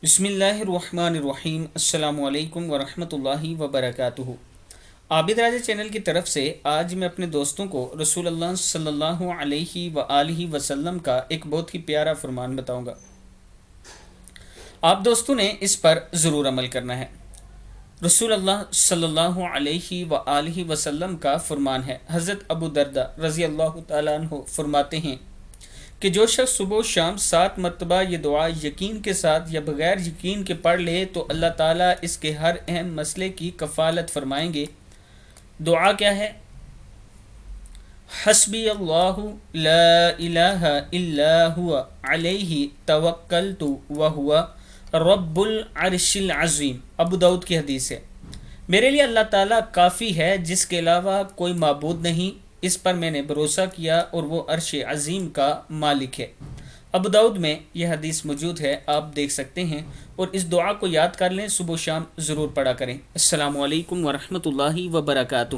بسم اللہ الرحمن الرحیم۔ السلام علیکم ورحمۃ اللہ وبرکاتہ۔ عابد راجہ چینل کی طرف سے آج میں اپنے دوستوں کو رسول اللہ صلی اللہ علیہ وآلہ وسلم کا ایک بہت ہی پیارا فرمان بتاؤں گا۔ آپ دوستوں نے اس پر ضرور عمل کرنا ہے۔ رسول اللہ صلی اللہ علیہ وآلہ وسلم کا فرمان ہے، حضرت ابو دردہ رضی اللہ تعالیٰ عنہ فرماتے ہیں کہ جو شخص صبح و شام 7 مرتبہ یہ دعا یقین کے ساتھ یا بغیر یقین کے پڑھ لے تو اللہ تعالیٰ اس کے ہر اہم مسئلے کی کفالت فرمائیں گے۔ دعا کیا ہے؟ حسبی اللہ لا الہ الا ہوا علیہ توکلت وہو رب العرش العظیم۔ ابو داؤد کی حدیث ہے، میرے لیے اللہ تعالیٰ کافی ہے، جس کے علاوہ کوئی معبود نہیں، اس پر میں نے بھروسہ کیا اور وہ عرش عظیم کا مالک ہے۔ ابو داؤد میں یہ حدیث موجود ہے، آپ دیکھ سکتے ہیں، اور اس دعا کو یاد کر لیں، صبح و شام ضرور پڑھا کریں۔ السلام علیکم ورحمۃ اللہ وبرکاتہ۔